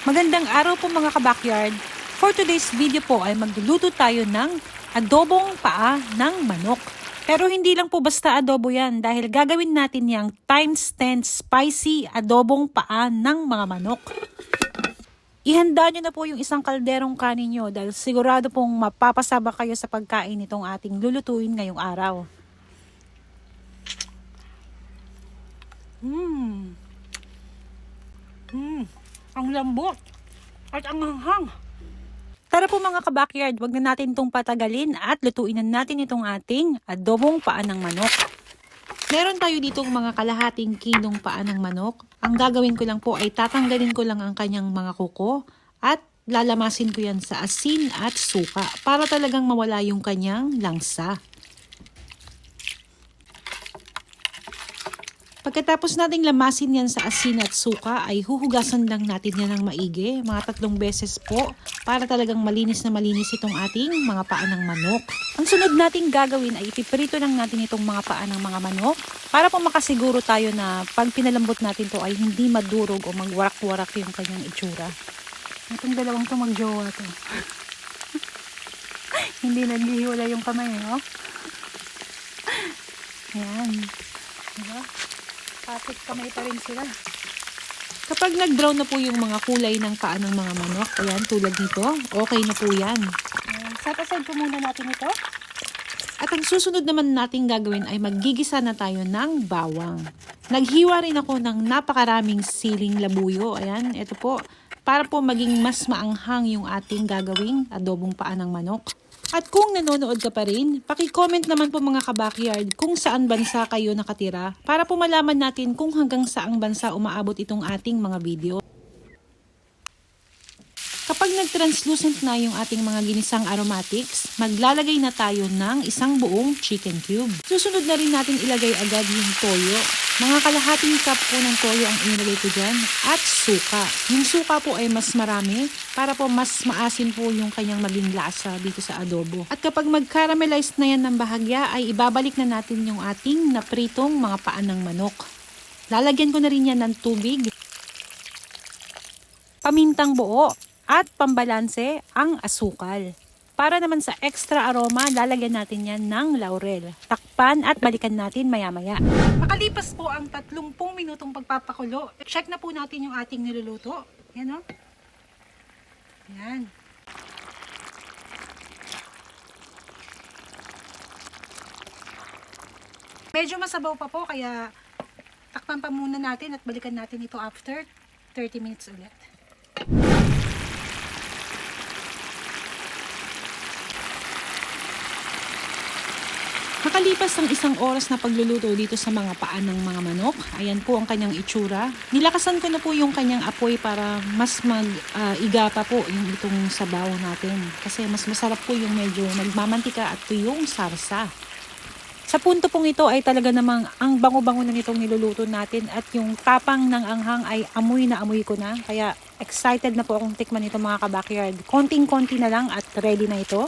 Magandang araw po mga ka-backyard. For today's video po ay magluluto tayo ng adobong paa ng manok. Pero hindi lang po basta adobo yan dahil gagawin natin yung times 10 spicy adobong paa ng mga manok. Ihanda nyo na po yung isang kalderong kanin nyo dahil sigurado pong mapapasaba kayo sa pagkain itong ating lulutuin ngayong araw. Ang lambot at ang hanghang. Tara po mga ka-backyard, wag na natin itong patagalin at lutuin na natin itong ating adobong paa ng manok. Meron tayo ditong mga kalahating kilong paa ng manok. Ang gagawin ko lang po ay tatanggalin ko lang ang kanyang mga kuko at lalamasin ko yan sa asin at suka para talagang mawala yung kanyang langsa. Pagkatapos nating lamasin yan sa asin at suka ay huhugasan lang natin yan ng maigi, mga 3 beses po para talagang malinis na malinis itong ating mga paa ng manok. Ang sunod nating gagawin ay ipiprito lang natin itong mga paa ng mga manok para po makasiguro tayo na pag pinalambot natin to ay hindi madurog o magwarak-warak yung kanyang itsura. Itong dalawang to magjowa to. Hindi naghihiwala yung kamay, no? Ayan. Diba? Kapit kamay pa rin sila. Kapag nag-brown na po yung mga kulay ng paa ng mga manok, ayan, tulad nito, okay na po yan. Set aside po muna natin ito. At ang susunod naman nating gagawin ay maggigisa na tayo ng bawang. Naghiwa rin ako ng napakaraming siling labuyo. Ayan, ito po, para po maging mas maanghang yung ating gagawing adobong paa ng manok. At kung nanonood ka pa rin, paki-comment naman po mga ka-backyard kung saan bansa kayo nakatira para po malaman natin kung hanggang saang bansa umaabot itong ating mga video. Kapag nag-translucent na yung ating mga ginisang aromatics, maglalagay na tayo ng isang buong chicken cube. Susunod na rin natin ilagay agad yung toyo. Mga kalahating cup po ng toyo ang inilagay ko dyan at suka. Yung suka po ay mas marami para po mas maasim po yung kanyang maging lasa dito sa adobo. At kapag mag-caramelize na yan ng bahagya ay ibabalik na natin yung ating napritong mga paa ng manok. Lalagyan ko na rin yan ng tubig, pamintang buo at pambalanse ang asukal. Para naman sa extra aroma, lalagyan natin yan ng laurel. Takpan at balikan natin maya-maya. Makalipas po ang 30 minutong pagpapakulo, check na po natin yung ating niluluto. Yan o. Yan. Medyo masabaw pa po, kaya takpan pa muna natin at balikan natin ito after 30 minutes ulit. Makalipas ang 1 oras na pagluluto dito sa mga paa ng mga manok, ayan po ang kanyang itsura. Nilakasan ko na po yung kanyang apoy para mas mag-iga pa po yung itong sabaw natin. Kasi mas masarap po yung medyo nagmamantika at yung sarsa. Sa punto pong ito ay talaga namang ang bango-bango na nitong niluluto natin at yung tapang ng anghang ay amoy na amoy ko na. Kaya excited na po akong tikman ito mga ka-backyard. Konting-konti na lang at ready na ito.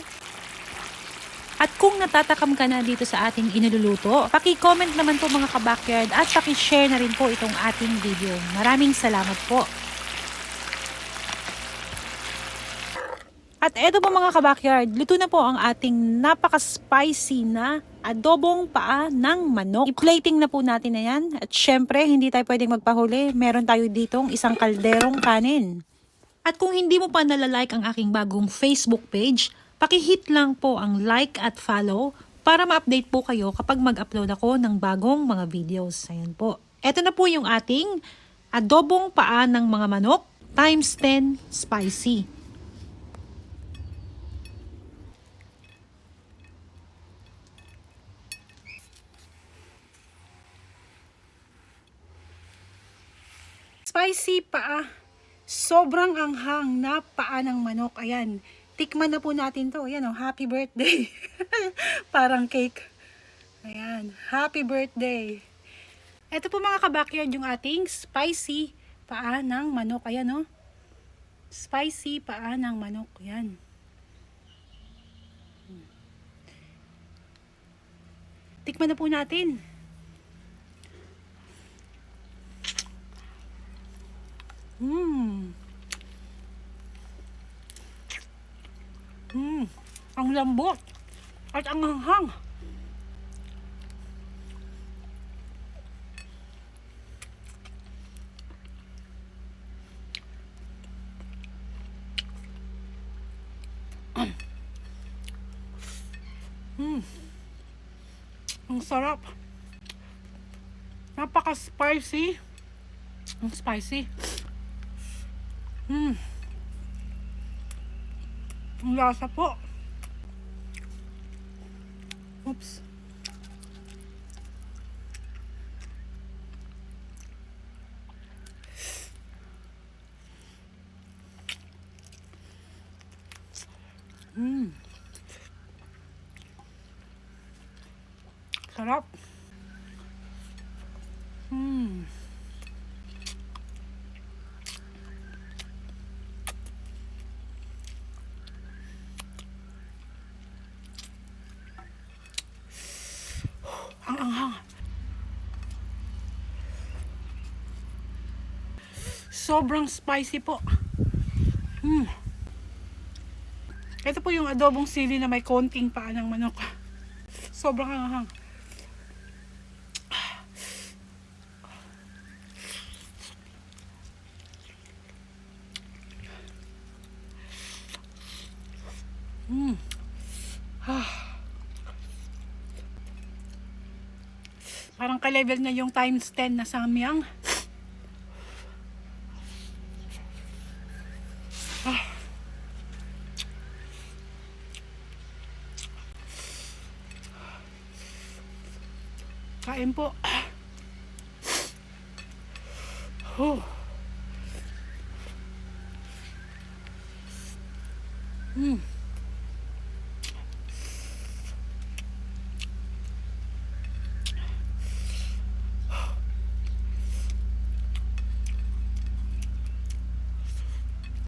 At kung natatakam ka na dito sa ating iniluluto, paki-comment naman po mga ka-backyard at paki-share na rin po itong ating video. Maraming salamat po. At eto po mga ka-backyard, luto na po ang ating napaka-spicy na adobong paa ng manok. I-plating na po natin na yan. At syempre, hindi tayo pwedeng magpahuli. Meron tayo ditong isang kalderong kanin. At kung hindi mo pa nalalike ang aking bagong Facebook page, paki-hit lang po ang like at follow para ma-update po kayo kapag mag-upload ako ng bagong mga videos. Ayan po. Ito na po yung ating adobong paa ng mga manok times 10 spicy. Spicy paa. Sobrang anghang na paa ng manok. Ayan. Tikman na po natin to. Ayan o, happy birthday. Parang cake. Ayan, happy birthday. Ito po mga ka-backyard yung ating spicy paa ng manok. Ayan o. Spicy paa ng manok. Ayan. Tikman na po natin. Ang lambot at ang hanghang. Ang sarap. Napaka-spicy. Ang spicy. Ang lasa po. Oops. Sarap. Ang anghang. Sobrang spicy po. Ito po yung adobong sili na may konting paa ng manok. Sobrang anghang. Parang ka-level na yung times 10 na samyang. Kain po. Oh.